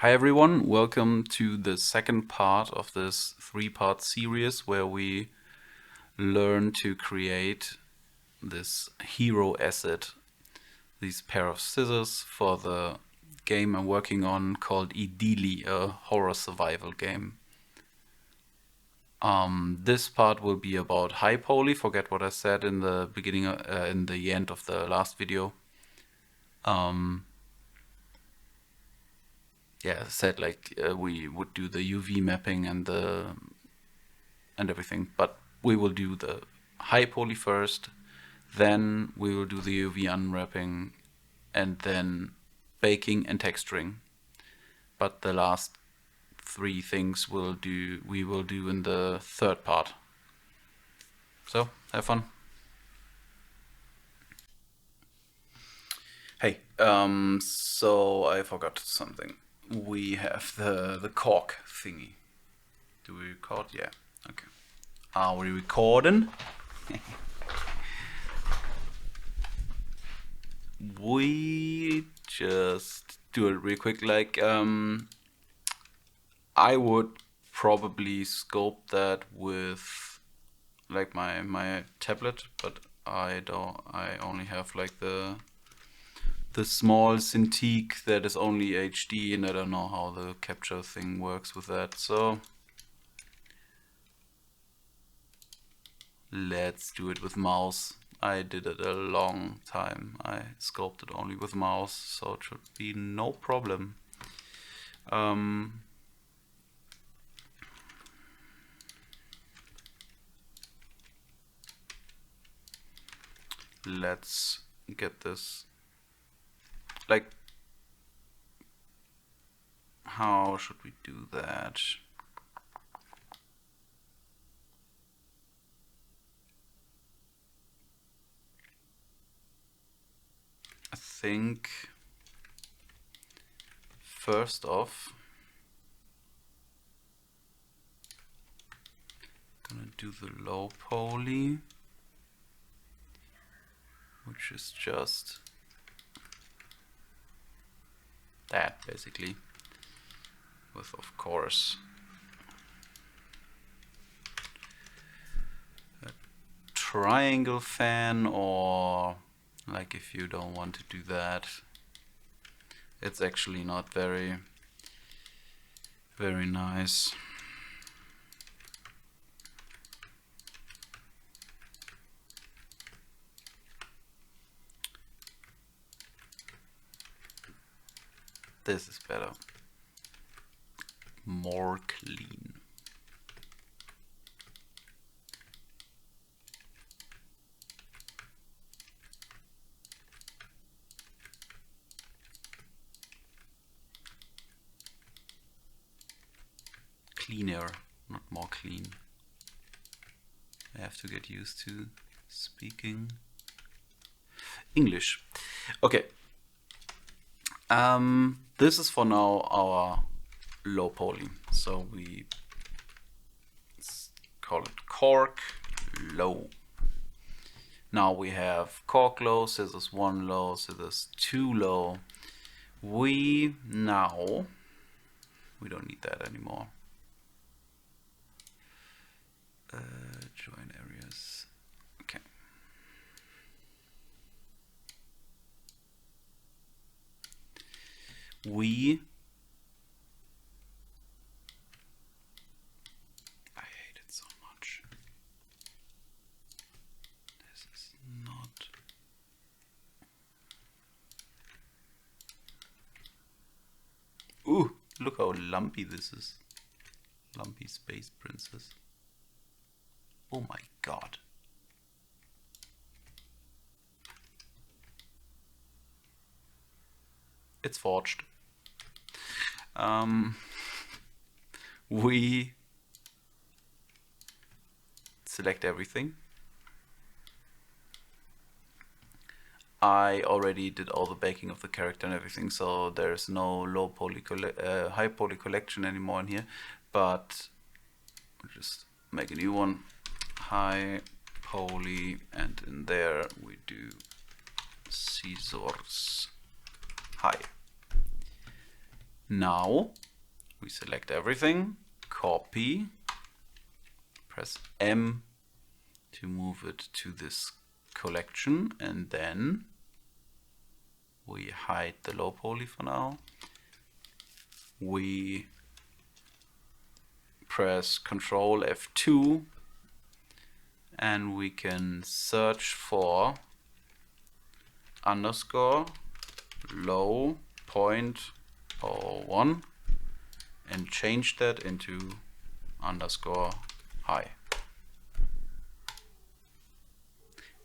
Hi everyone, welcome to the second part of this three-part series where we learn to create this hero asset, these pair of scissors for the game I'm working on called Idili, a horror survival game. This part will be about Highpoly. Forget what I said in the beginning, in the end of the last video. Yeah, I said we would do the UV mapping and everything, but we will do the Highpoly first, then we will do the UV unwrapping, and then baking and texturing. But the last three things we will do in the third part. So have fun. Hey, so I forgot something. We have the cork thingy. Do we record? Yeah. Okay. Are we recording? We just do it real quick. I would probably sculpt that with like my tablet, but I don't. I only have like the small Cintiq that is only HD, and I don't know how the capture thing works with that. So let's do it with mouse. I did it a long time. I sculpted only with mouse, so it should be no problem. Let's get this. Like, how should we do that? I think first off, gonna do the low poly, which is just that basically, with of course a triangle fan, or like if you don't want to do that, it's actually not very nice. This is better. More clean. Cleaner, not more clean. I have to get used to speaking English. Okay. This is for now our low poly. So we call it cork low. Now we have cork low, scissors 1 low, scissors 2 low. We don't need that anymore. Join areas. Okay. I hate it so much. This is not. Ooh, look how lumpy this is. Lumpy Space Princess. Oh my god. It's forged. We select everything. I already did all the baking of the character and everything, so there's no low poly high poly collection anymore in here, but we'll just make a new one. High poly, and in there we do scissors high. Now we select everything, copy, press M to move it to this collection, and then we hide the low poly for now. We press Ctrl F2 and we can search for underscore low 0.01 and change that into underscore high.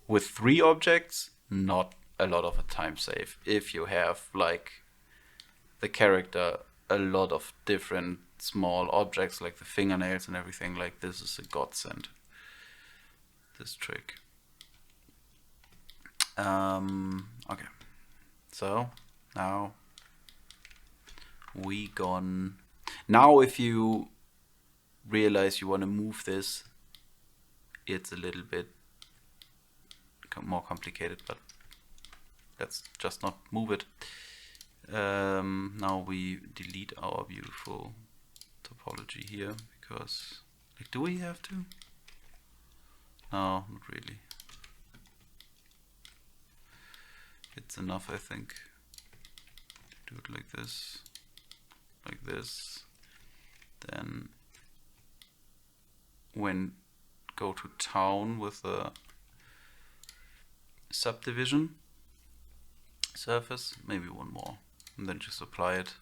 With 3 objects, not a lot of a time save. If you have like the character a lot of different small objects like the fingernails and everything, like this is a godsend, this trick. Okay, so now we gone. Now if you realize you want to move this, it's a little bit more complicated, but let's just not move it. Now we delete our beautiful topology here, because like, do we have to? No, not really. It's enough, I think. Do it like this, then when go to town with the subdivision surface, maybe one more, and then just apply it.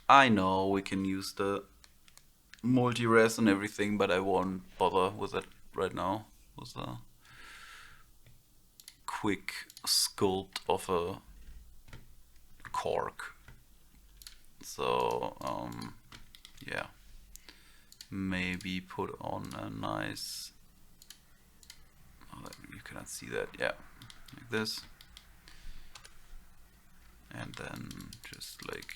I know we can use the multi-res and everything, but I won't bother with it right now. With a quick sculpt of a cork. So yeah, maybe put on a nice, oh, you cannot see that, yeah, like this, and then just like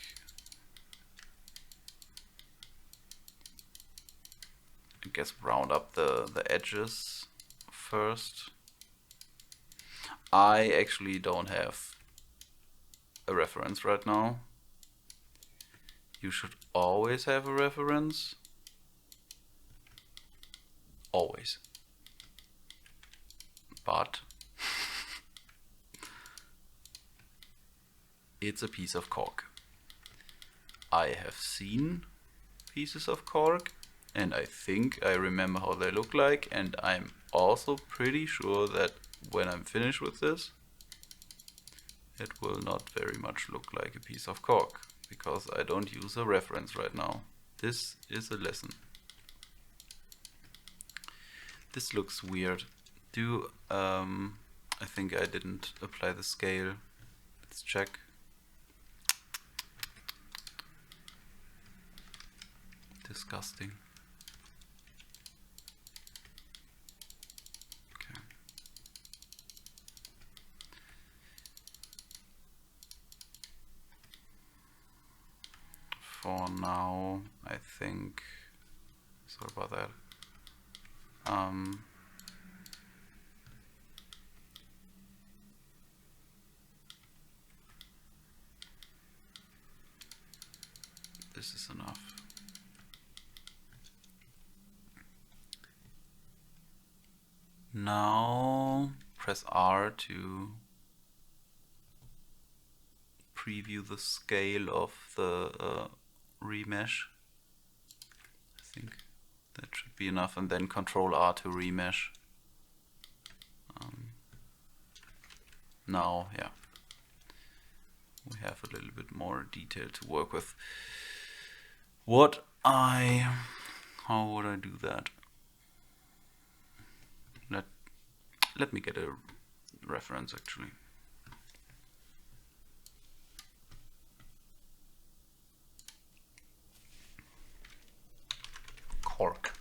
I guess round up the edges first. I actually don't have a reference right now. You should always have a reference. Always. But it's a piece of cork. I have seen pieces of cork, and I think I remember how they look like, and I'm also pretty sure that when I'm finished with this, it will not very much look like a piece of cork, because I don't use a reference right now. This is a lesson. This looks weird. I think I didn't apply the scale. Let's check. Disgusting. Okay. For now, I think, sorry about that. This is enough. Now press R to preview the scale of the remesh. I think that should be enough, and then Control R to remesh. Now, yeah, we have a little bit more detail to work with. How would I do that? Let me get a reference actually. Cork.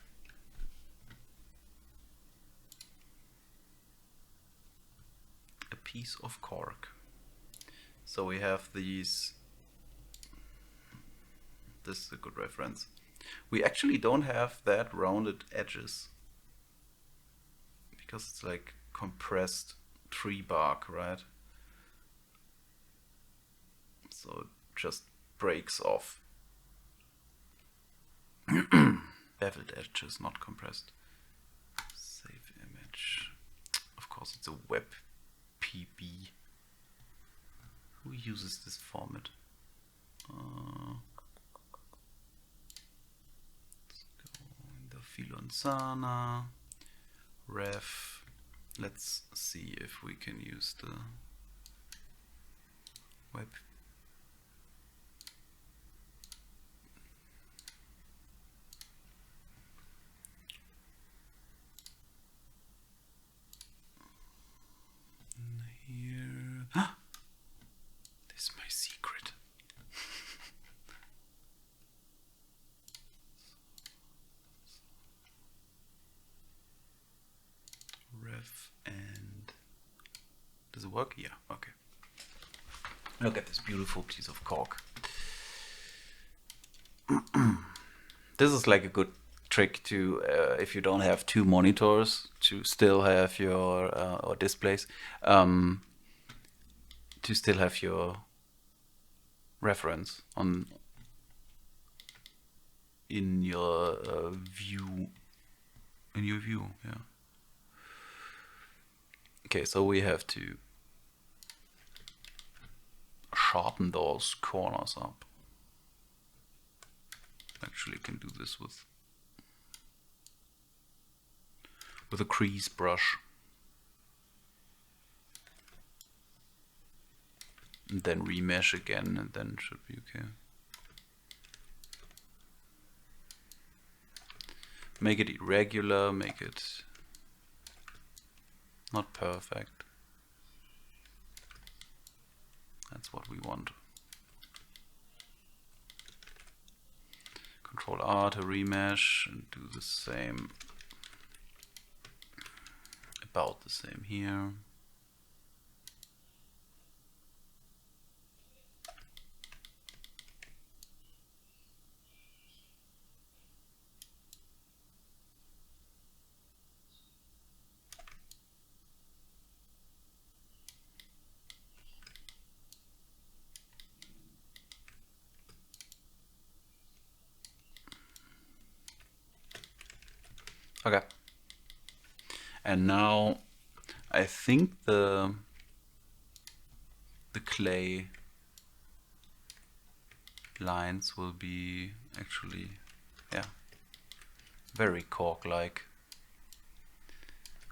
A piece of cork. So we have these. This is a good reference. We actually don't have that rounded edges, because it's like compressed tree bark, right? So it just breaks off Beveled edges, not compressed. Save image. Of course, it's a web PB. Who uses this format? Let's go in the Filanzana ref. Let's see if we can use the web. Here. This is my secret. Ref and does it work? Yeah, okay. Look at this beautiful piece of cork. This is like a good trick to, if you don't have two monitors, to still have your, or displays, to still have your reference on in your view. Yeah. Okay, so we have to sharpen those corners up. Actually can do this with a crease brush. And then remesh again, and then it should be okay. Make it irregular, make it not perfect. That's what we want. Control R to remesh and do the same. About the same here. Okay. And now I think the clay lines will be actually, yeah, very cork-like.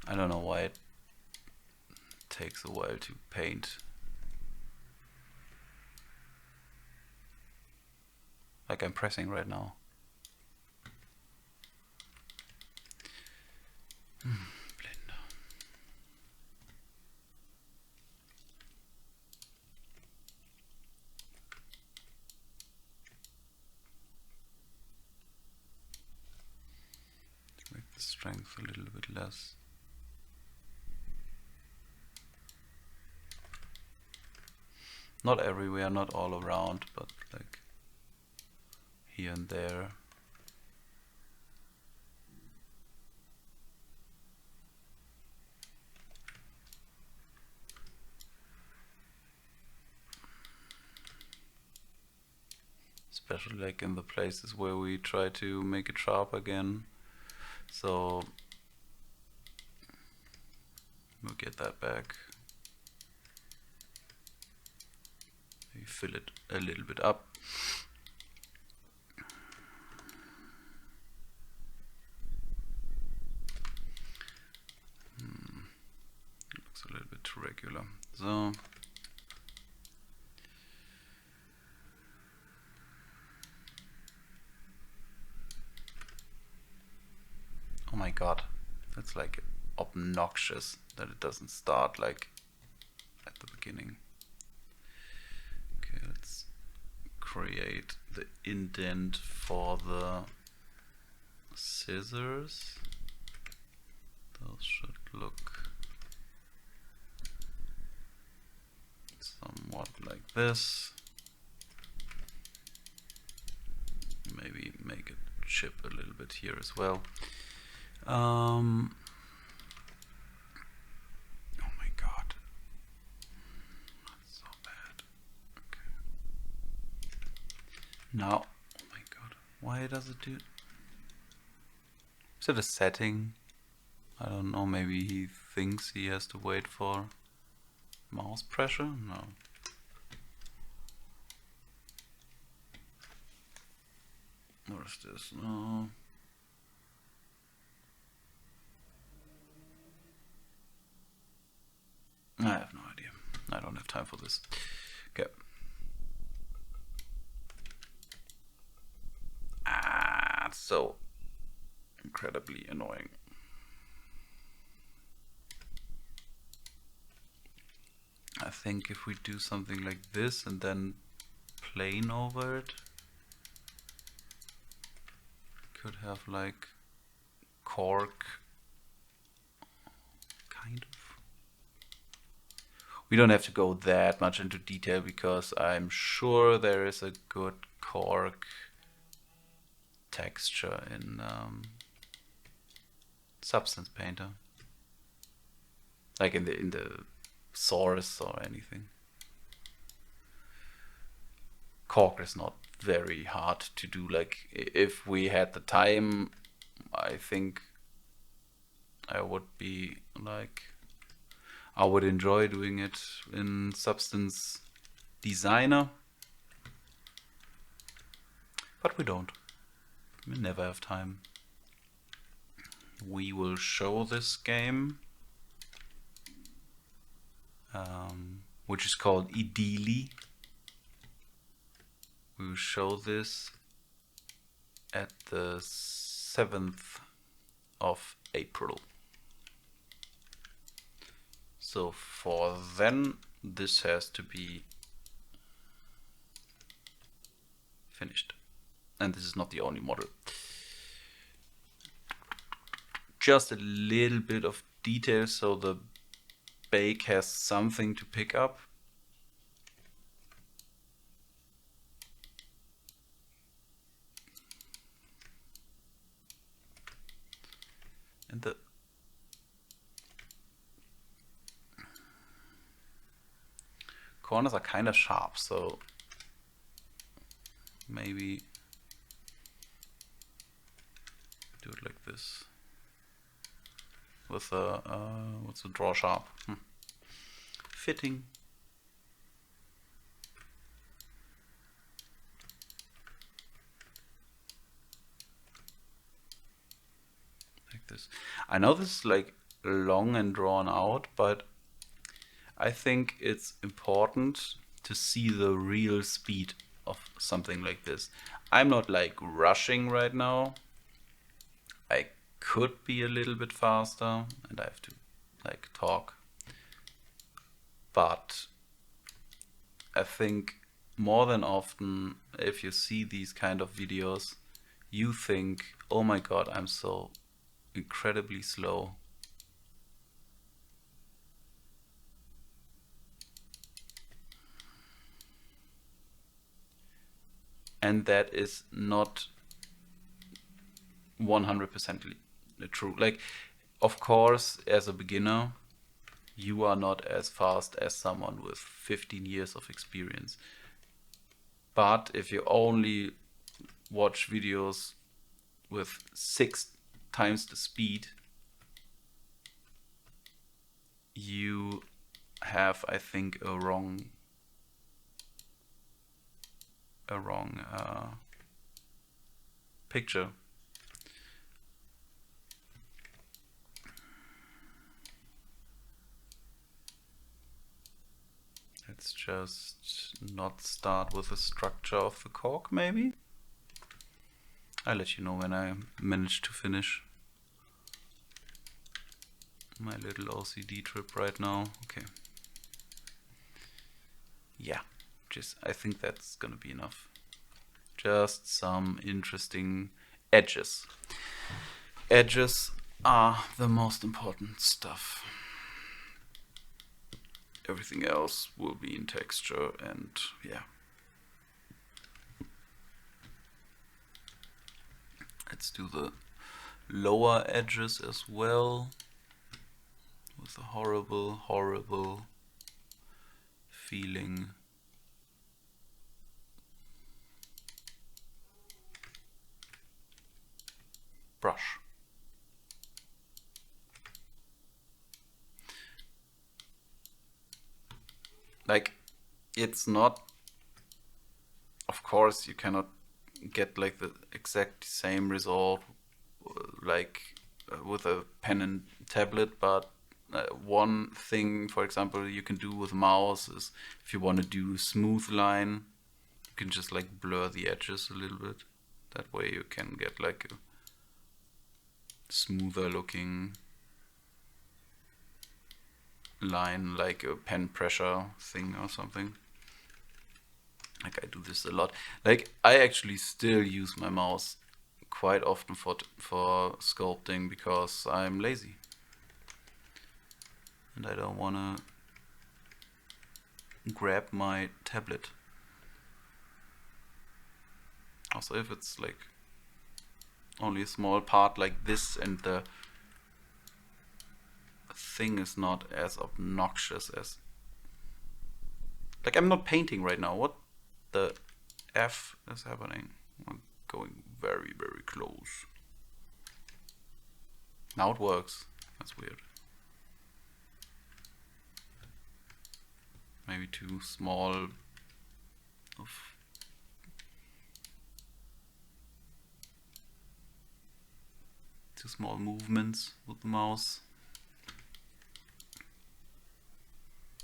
I don't know why it takes a while to paint. Like I'm pressing right now. Blender. To make the strength a little bit less. Not everywhere, not all around, but like here and there. Especially like in the places where we try to make it sharp again. So we'll get that back. Maybe fill it a little bit up. Looks a little bit too regular. So oh my god, that's like obnoxious that it doesn't start like at the beginning. Okay, let's create the indent for the scissors. Those should look somewhat like this. Maybe make it chip a little bit here as well. Oh my god, that's so bad. Okay. Now, oh my god, why does it do? Is it a setting? I don't know, maybe he thinks he has to wait for mouse pressure? No. What is this? No. I have no idea. I don't have time for this. Okay. It's so incredibly annoying. I think if we do something like this and then plane over it, could have like cork, kind of. We don't have to go that much into detail because I'm sure there is a good cork texture in Substance Painter, like in the source or anything. Cork is not very hard to do. Like if we had the time, I think I would be like, I would enjoy doing it in Substance Designer, but we don't. We never have time. We will show this game, which is called Ideally. We will show this at the 7th of April. So for then, this has to be finished. And this is not the only model. Just a little bit of detail so the bake has something to pick up. And the corners are kind of sharp, so maybe do it like this with a what's a draw sharp fitting. Like this. I know this is like long and drawn out, but I think it's important to see the real speed of something like this. I'm not like rushing right now. I could be a little bit faster and I have to like talk. But I think more than often, if you see these kind of videos, you think, oh my god, I'm so incredibly slow. And that is not 100% true. Like, of course, as a beginner, you are not as fast as someone with 15 years of experience. But if you only watch videos with 6 times the speed, you have, I think, a wrong picture. Let's just not start with the structure of the cork, maybe. I'll let you know when I manage to finish my little OCD trip right now. Okay. Yeah, I think that's gonna be enough. Just some interesting edges. Edges are the most important stuff. Everything else will be in texture and yeah. Let's do the lower edges as well with a horrible, horrible feeling. Brush. like, it's not, of course you cannot get like the exact same result like with a pen and tablet, but one thing, for example, you can do with mouse is if you want to do smooth line, you can just like blur the edges a little bit. That way you can get like a smoother looking line, like a pen pressure thing or something. Like I do this a lot. Like I actually still use my mouse quite often for sculpting because I'm lazy and I don't want to grab my tablet. Also, if it's like only a small part like this and the thing is not as obnoxious as, like, I'm not painting right now. What the F is happening? I'm going very, very close. Now it works. That's weird. Maybe too small of too small movements with the mouse.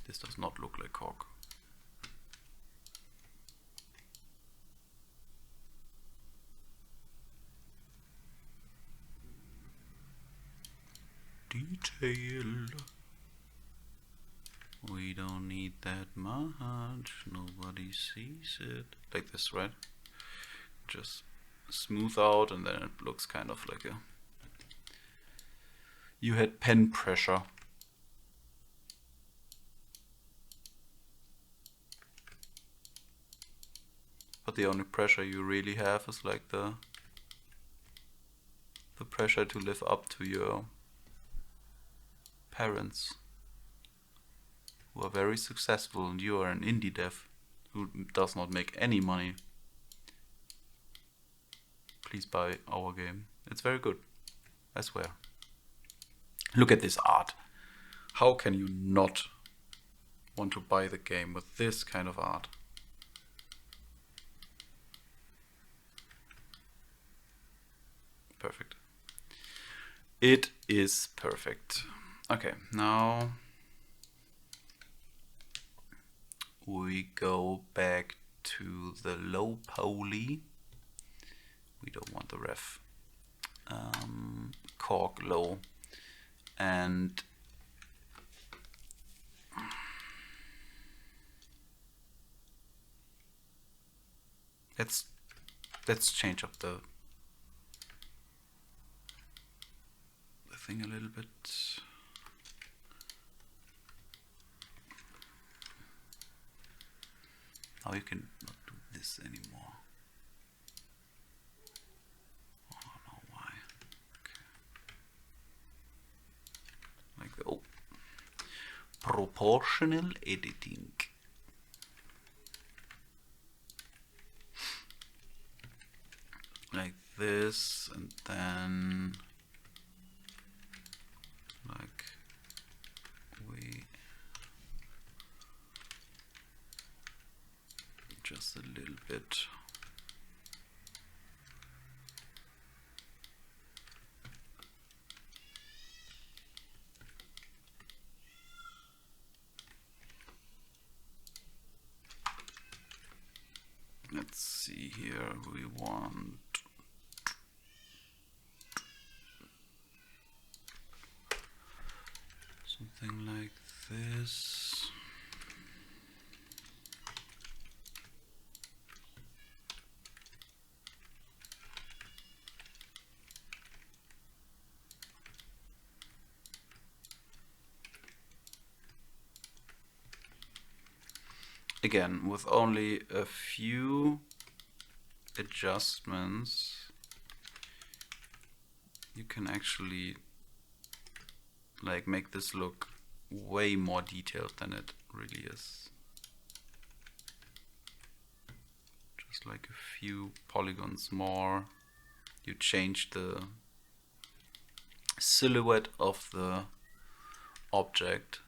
This does not look like cork. Detail. We don't need that much. Nobody sees it. Like this, right? Just smooth out and then it looks kind of like a... You had pen pressure. But the only pressure you really have is like the pressure to live up to your parents who are very successful, and you are an indie dev who does not make any money. Please buy our game. It's very good, I swear. Look at this art. How can you not want to buy the game with this kind of art? Perfect. It is perfect. Okay, now we go back to the low poly. We don't want the ref. Cork low. And let's change up the thing a little bit. Now you can not do this anymore. I don't know why. Okay. Like the proportional editing. Like this, and then like we just a little bit. Let's see here, we want something like this. Again, with only a few adjustments, you can actually like make this look way more detailed than it really is. Just like a few polygons more, you change the silhouette of the object.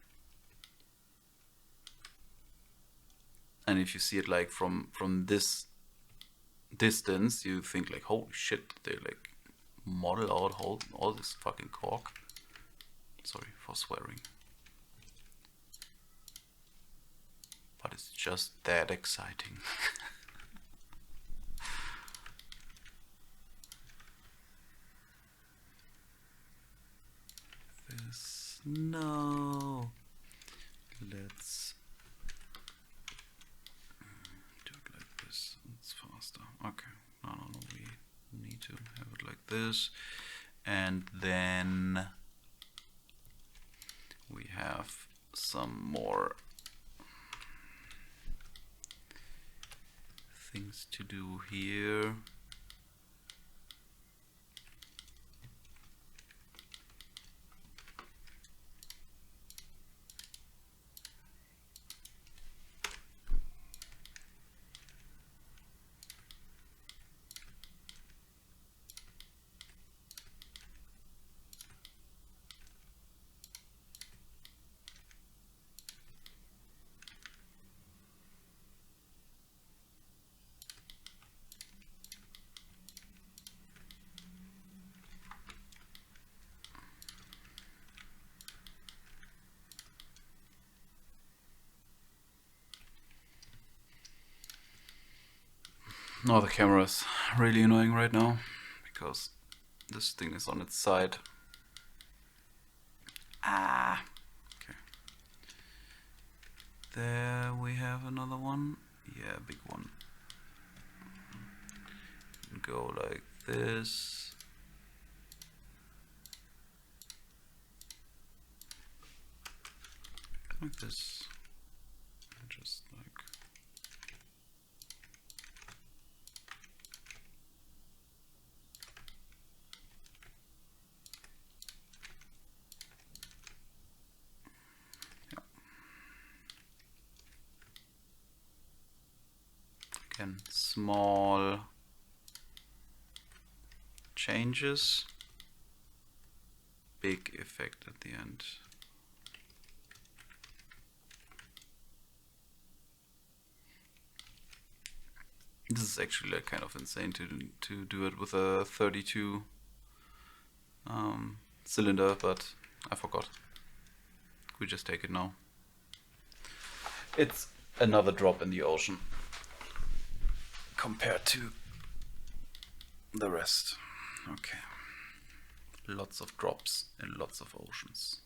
And if you see it like from this distance, you think like, holy shit, they like model out all this fucking cork. Sorry for swearing. But it's just that exciting. This, no. Let's do it like this. It's faster. Okay. No, we need to have it like this. And then we have some more things to do here. No, the camera is really annoying right now because this thing is on its side. Ah, okay. There we have another one. Yeah, big one. Go like this. Like this. Just like. Again, small changes, big effect at the end. This is actually like kind of insane to do it with a 32 cylinder, but I forgot. We just take it now. It's another drop in the ocean compared to the rest. Okay. Lots of drops in lots of oceans.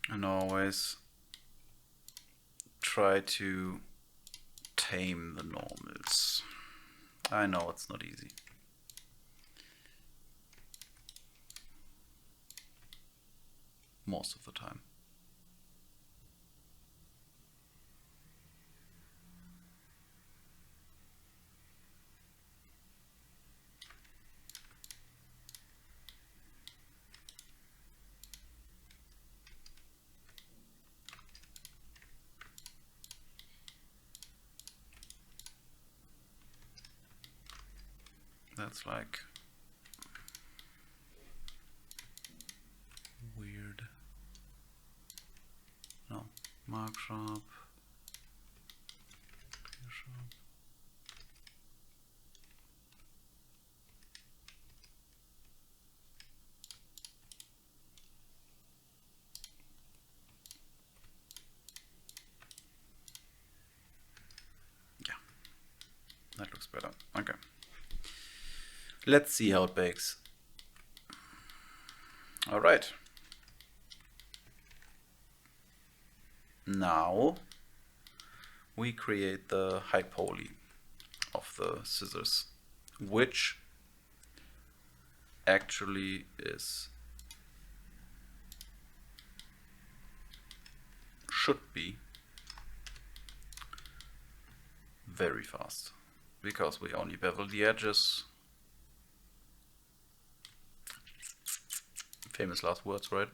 And always try to tame the normals. I know it's not easy. Most of the time. That's like weird. No, mark sharp. Sharp. Yeah, that looks better. Okay. Let's see how it bakes. All right. Now we create the Highpoly of the scissors which actually should be very fast, because we only bevel the edges. Famous last words, right?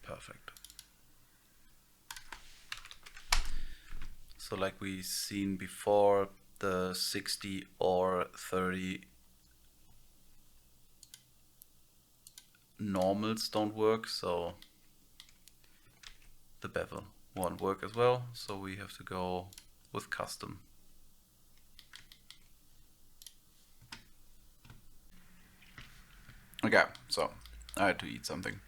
Perfect. So like we seen before, the 60 or 30 normals don't work, so the bevel won't work as well, so we have to go with custom. Okay, so I had to eat something.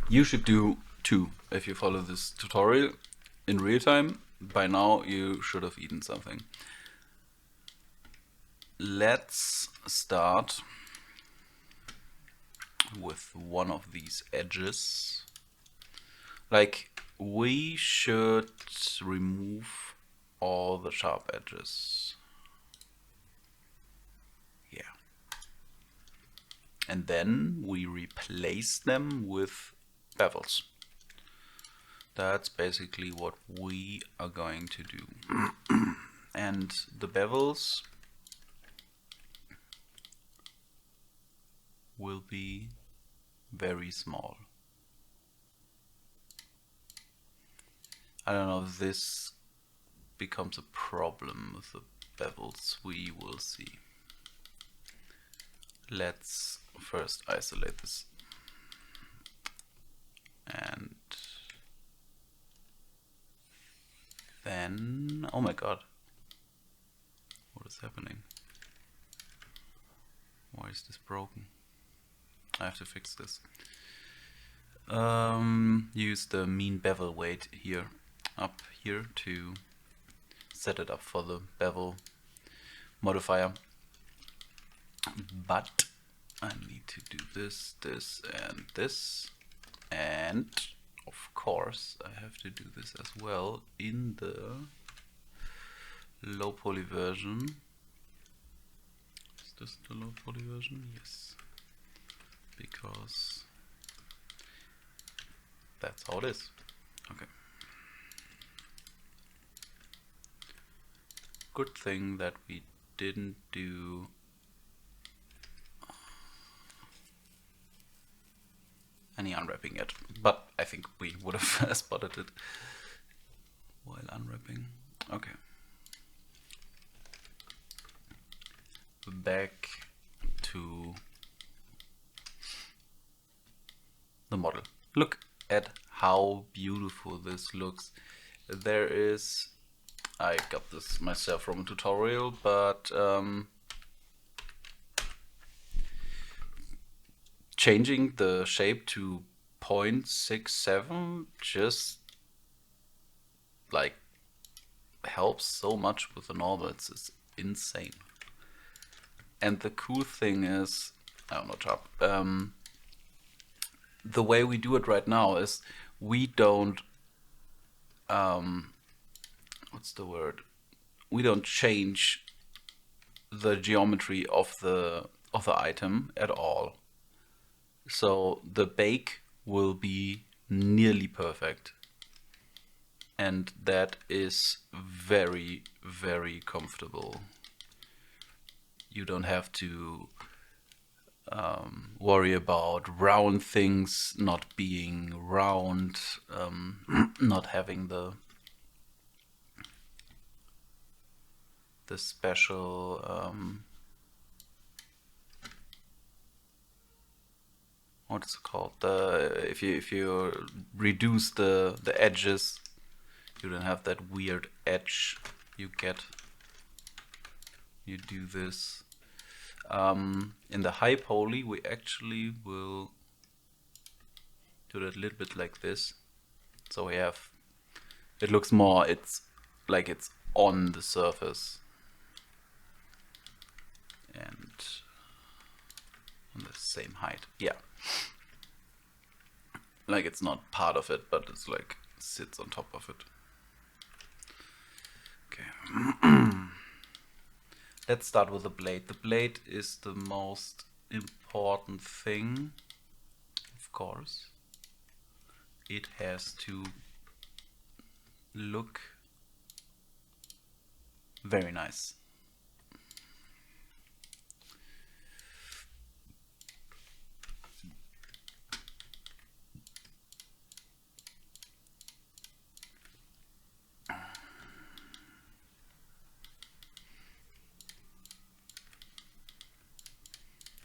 You should do 2 if you follow this tutorial in real time. By now you should have eaten something. Let's start with one of these edges. Like, we should remove all the sharp edges. Yeah. And then we replace them with bevels. That's basically what we are going to do. And the bevels will be very small. I don't know if this becomes a problem with the bevels, we will see. Let's first isolate this. And then, oh my god, what is happening? Why is this broken? I have to fix this. Use the mean bevel weight here, up here, to set it up for the bevel modifier. But I need to do this, this, and this. And of course I have to do this as well in the low poly version. Is this the low poly version? Yes. Because that's how it is. Okay. Good thing that we didn't do any unwrapping yet, but I think we would have spotted it while unwrapping. Okay. Back to the model. Look at how beautiful this looks. There is, I got this myself from a tutorial, but changing the shape to 0.67 just like helps so much with the normal. It's insane. And the cool thing is, I don't know, chop. The way we do it right now is we don't what's the word? We don't change the geometry of the item at all. So the bake will be nearly perfect. And that is very, very comfortable. You don't have to worry about round things not being round, not having the special what's it called? If you reduce the edges, you don't have that weird edge you get. You do this. In the Highpoly, we actually will do that a little bit like this. So we have, it looks more, it's like it's on the surface. And on the same height. Yeah. Like it's not part of it, but it's like sits on top of it. Let's start with the blade. The blade is the most important thing, of course. It has to look very nice.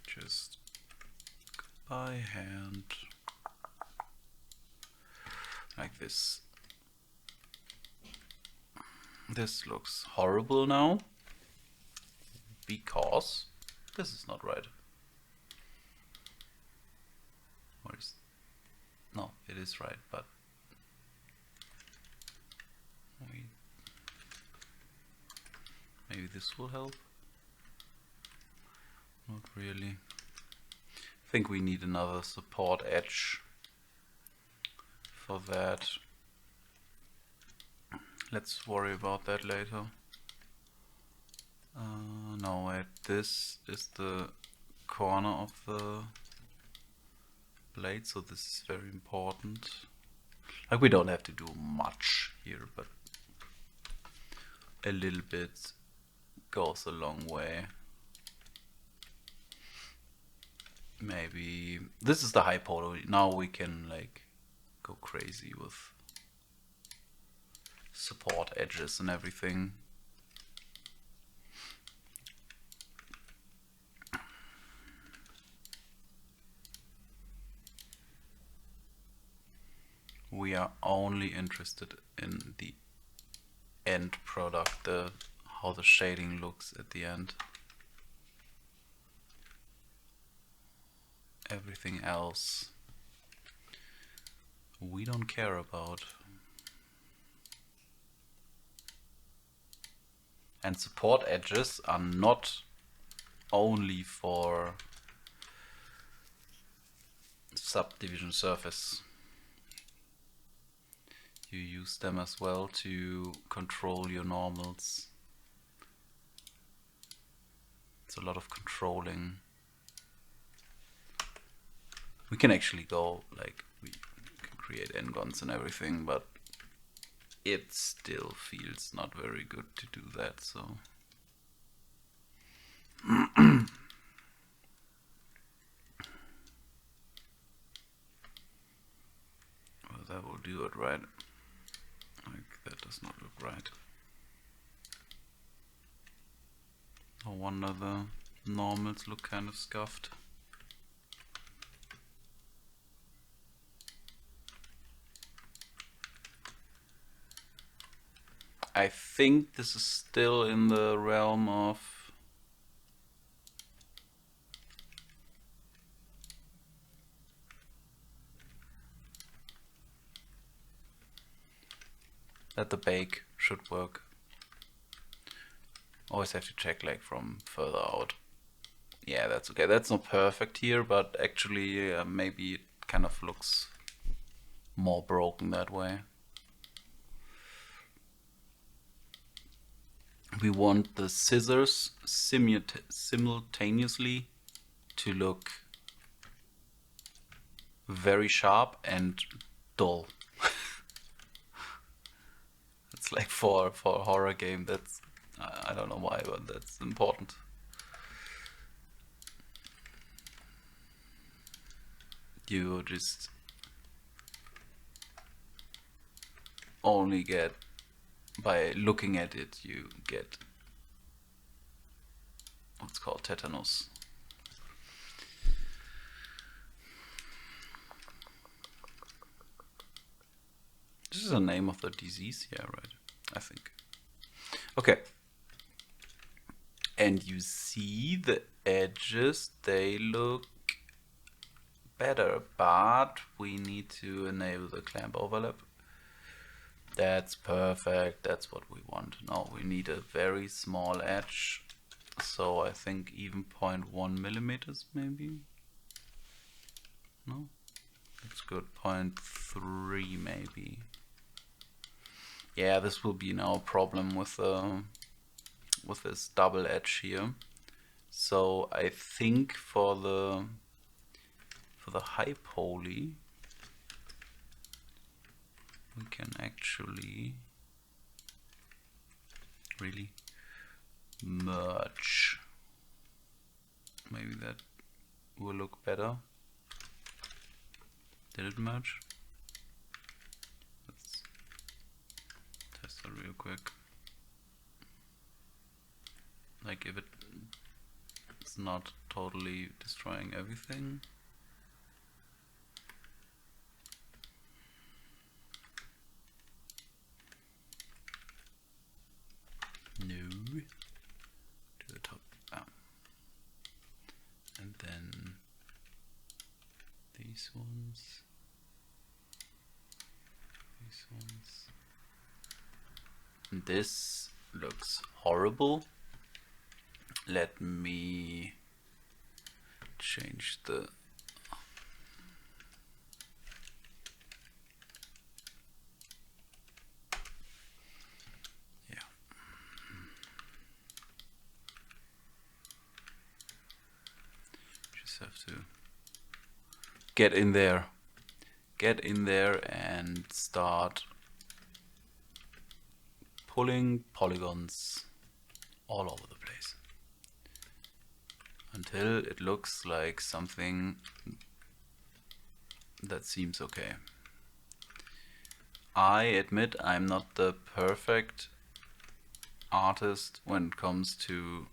Just by hand, like this. This looks horrible now, because this is not right. Or is, no, it is right, but maybe this will help. Not really. I think we need another support edge for that. Let's worry about that later. No, wait, this is the corner of the blade, so this is very important. Like, we don't have to do much here, but a little bit goes a long way. Maybe this is the Highpoly. Now we can like go crazy with support edges and everything. We are only interested in the end product, how the shading looks at the end. Everything else we don't care about. And support edges are not only for subdivision surface. You use them as well to control your normals. It's a lot of controlling. We can actually go, like, we can create n-gons and everything, but it still feels not very good to do that, so. Well, that will do it, right? Like, that does not look right. No wonder the normals look kind of scuffed. I think this is still in the realm of that the bake should work. Always have to check like from further out. Yeah, that's okay. That's not perfect here, but actually maybe it kind of looks more broken that way. We want the scissors simultaneously to look very sharp and dull. It's like for a horror game, that's I don't know why, but that's important. You just only get, by looking at it, you get what's called tetanus. This is the name of the disease, yeah, right, I think. Okay. And you see the edges, they look better, but we need to enable the clamp overlap. That's perfect, that's what we want. Now we need a very small edge, so I think even 0.1 millimeters maybe. No, that's good. 0.3 maybe. Yeah, this will be now a problem with with this double edge here. So I think for the Highpoly we can actually really merge. Maybe that will look better. Did it merge? Let's test it real quick. Like if it's not totally destroying everything. No. To the top. Ah. And then these ones. These ones. This looks horrible. Let me change the just have to get in there and start pulling polygons all over the place until it looks like something that seems okay. I admit I'm not the perfect artist when it comes to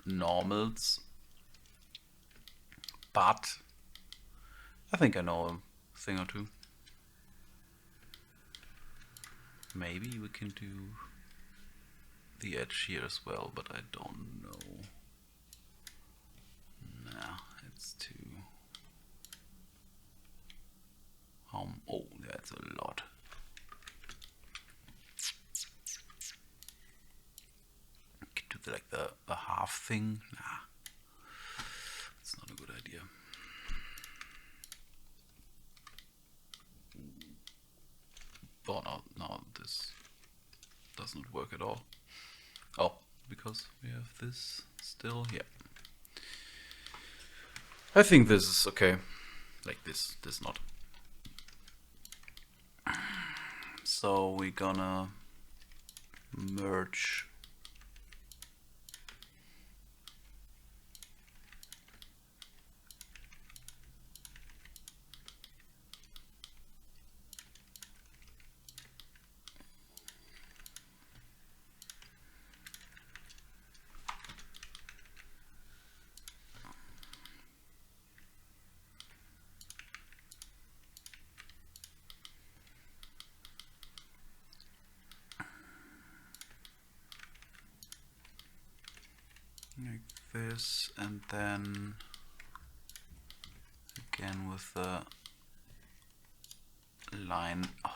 normals, but I think I know a thing or two. Maybe we can do the edge here as well, but I don't know. Nah, it's too... oh, that's a lot. Can do like the half thing. Nah, it's not a good idea. Oh no, this doesn't work at all. Oh, because we have this still here. I think this is okay. Like this not. So we're gonna merge like this, and then again with the line. Oh,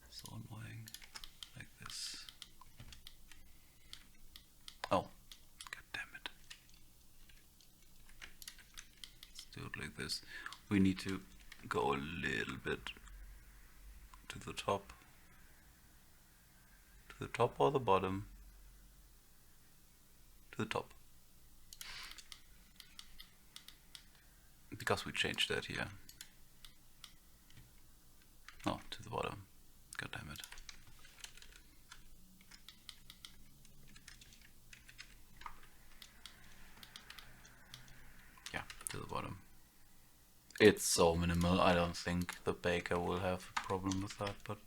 so annoying. Like this. Oh, god damn it. Let's do it like this. We need to go a little bit to the top. To the top or the bottom? To the top. Because we changed that here. No, to the bottom. God damn it. Yeah, to the bottom. It's so minimal, I don't think the baker will have a problem with that, but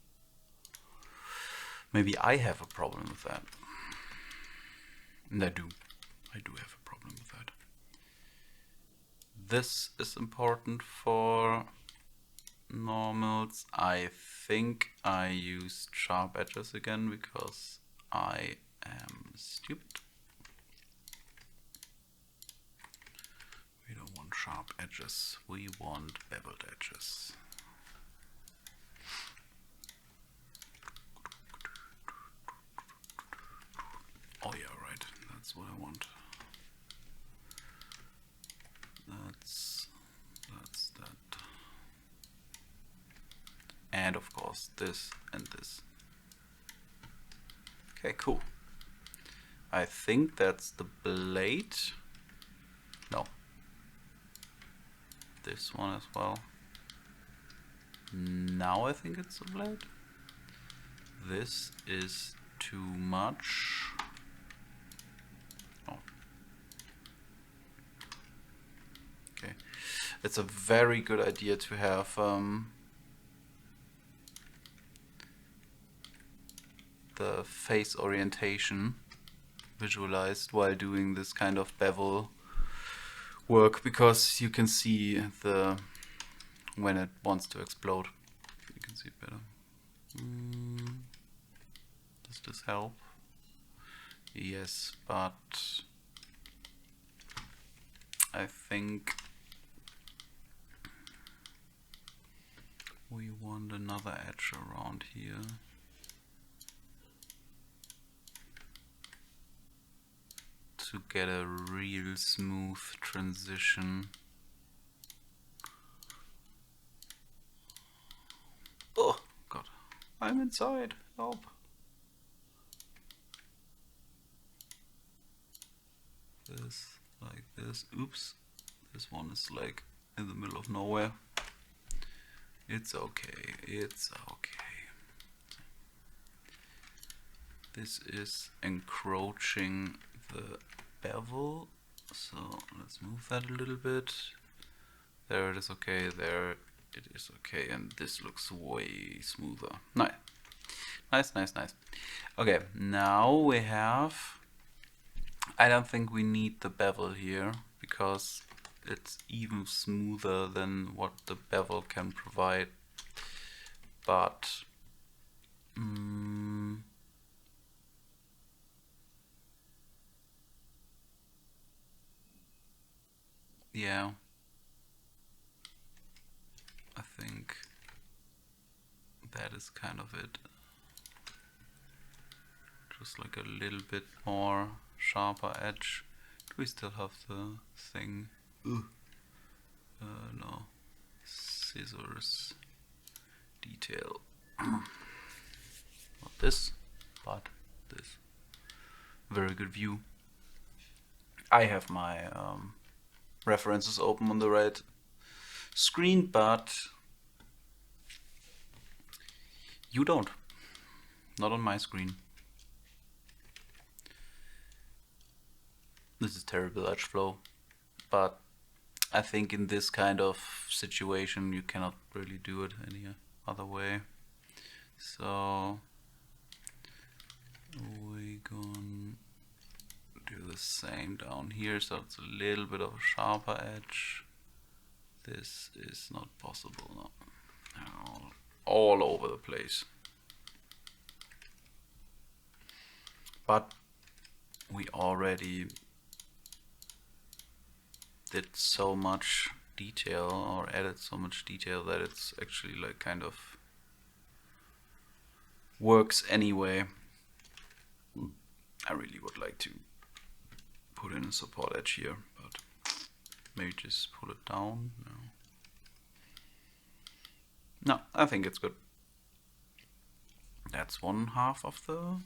maybe I have a problem with that. And I do have a problem with that. This is important for normals. I think I used sharp edges again because I am stupid. We don't want sharp edges, we want beveled edges. Oh yeah, right, that's what I want. That's that. And of course this and this. Okay, cool. I think that's the blade. No. This one as well. Now I think it's the blade. This is too much. Oh. Okay. It's a very good idea to have the face orientation visualized while doing this kind of bevel work, because you can see the when it wants to explode. You can see it better. Does this help? Yes, but I think we want another edge around here. To get a real smooth transition. Oh god, I'm inside, help. This, like this, oops, this one is like in the middle of nowhere. It's okay, it's okay. This is encroaching the bevel, so let's move that a little bit. There it is, okay, there it is, okay, and this looks way smoother. Nice. Nice, nice, nice. Okay, now we have, I don't think we need the bevel here, because it's even smoother than what the bevel can provide. But yeah, I think that is kind of it. Just like a little bit more sharper edge. Do we still have the thing? No. Scissors detail. Not this, but this. Very good view. I have my references open on the right screen, but you don't. Not on my screen. This is terrible edge flow, but I think in this kind of situation you cannot really do it any other way. So we're gonna do the same down here, so it's a little bit of a sharper edge. This is not possible, no. All over the place. But we already did so much detail, or added so much detail, that it's actually like kind of works anyway. I really would like to put in a support edge here, but maybe just pull it down. No, I think it's good. That's one half of the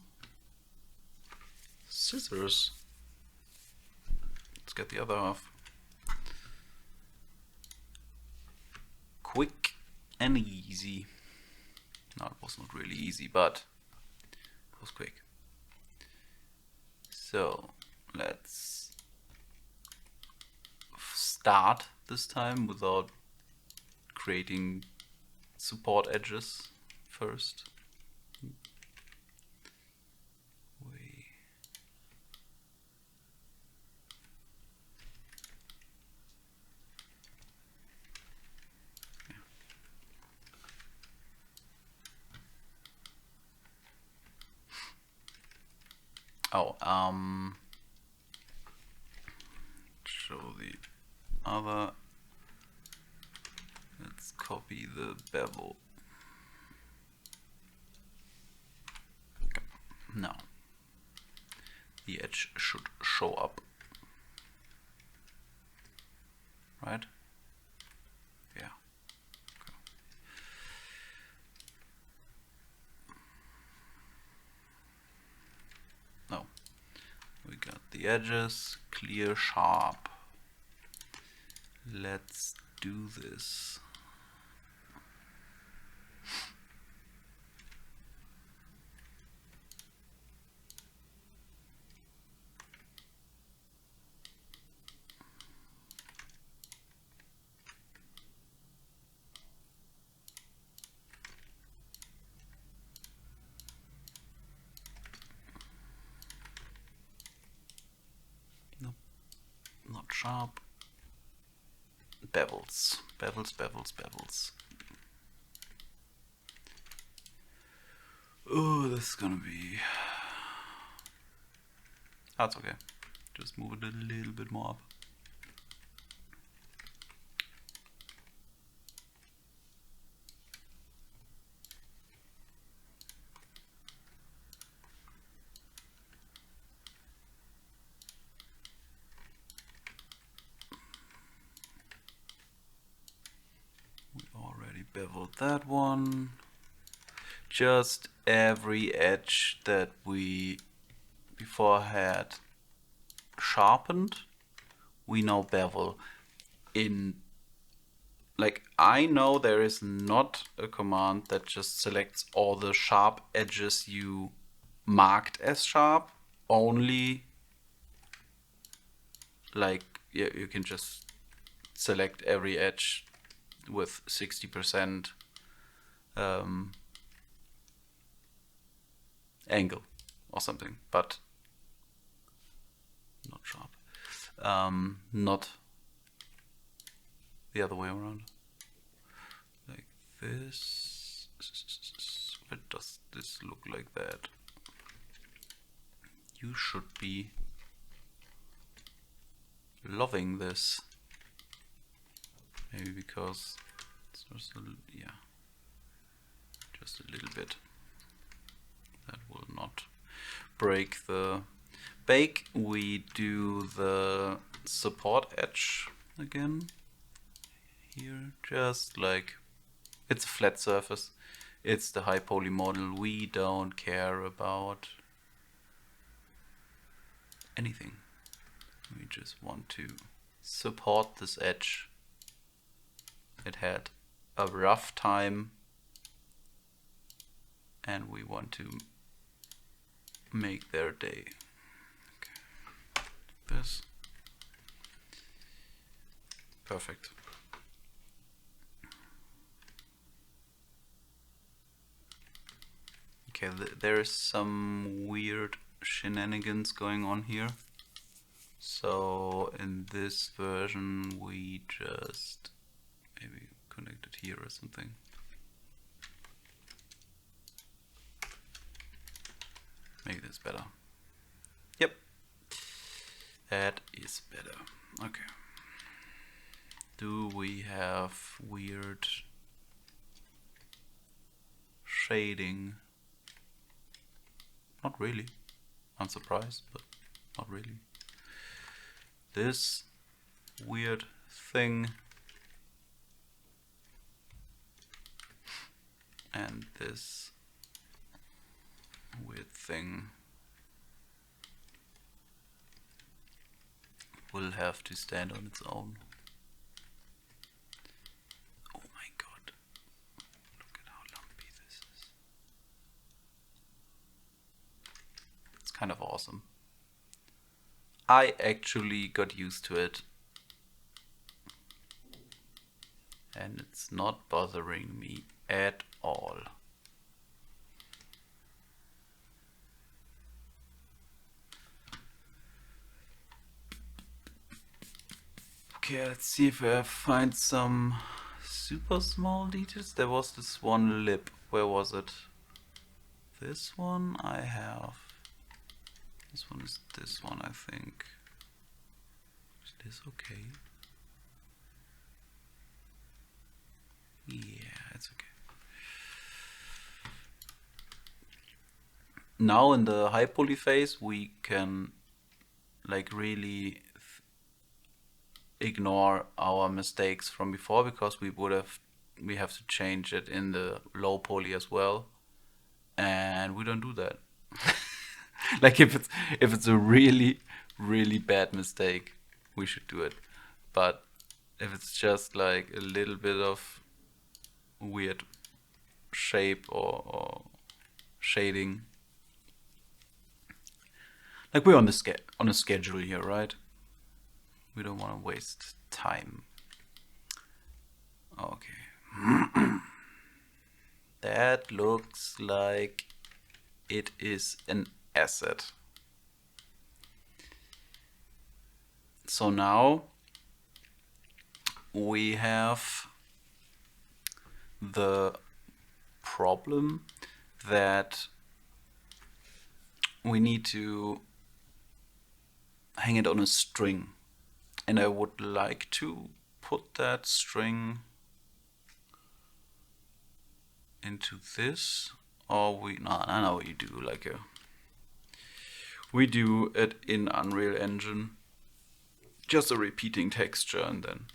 scissors. Let's get the other half. Quick and easy. No, it was not really easy, but it was quick. So let's start this time without creating support edges first. Oh, show the other. Let's copy the bevel. Okay. Now the edge should show up, right? Yeah. Okay. No, edges, clear, sharp. Let's do this. Nope, not sharp. Bevels, bevels, bevels, bevels. Oh, this is gonna be... That's okay. Just move it a little bit more up. We already beveled that one. Just every edge that we before had sharpened, we now bevel. In, like, I know there is not a command that just selects all the sharp edges you marked as sharp. Only, like, yeah, you can just select every edge with 60% angle or something, but not sharp. Not the other way around. Like this. Why does this look like that? You should be loving this. Maybe because it's just a, yeah, just a little bit. That will not break the bake. We do the support edge again here, just like it's a flat surface. It's the Highpoly model. We don't care about anything. We just want to support this edge. It had a rough time and we want to make their day. Okay. This. Perfect. Okay, there is some weird shenanigans going on here. So in this version we just maybe connect it here or something. Make this better. Yep, that is better. Okay. Do we have weird shading? Not really. I'm surprised, but not really. This weird thing and this weird thing will have to stand on its own. Oh my god, look at how lumpy this is. It's kind of awesome. I actually got used to it and it's not bothering me at all. Okay, let's see if I find some super small details. There was this one lip. Where was it? This one I have. This one is this one, I think. Is this okay? Yeah, it's okay. Now in the Highpoly phase we can like really ignore our mistakes from before, because we have to change it in the low poly as well, and we don't do that. Like if it's a really really bad mistake, we should do it. But if it's just like a little bit of weird shape or shading, like we're on a schedule here, right? We don't want to waste time. Okay. That looks like it is an asset. So now we have the problem that we need to hang it on a string, and I would like to put that string into this, or I know what you do, we do it in Unreal Engine, just a repeating texture, and then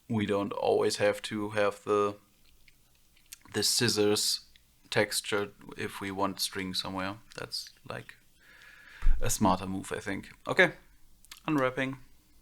we don't always have to have the scissors texture if we want string somewhere. That's like a smarter move, I think. Okay, unwrapping.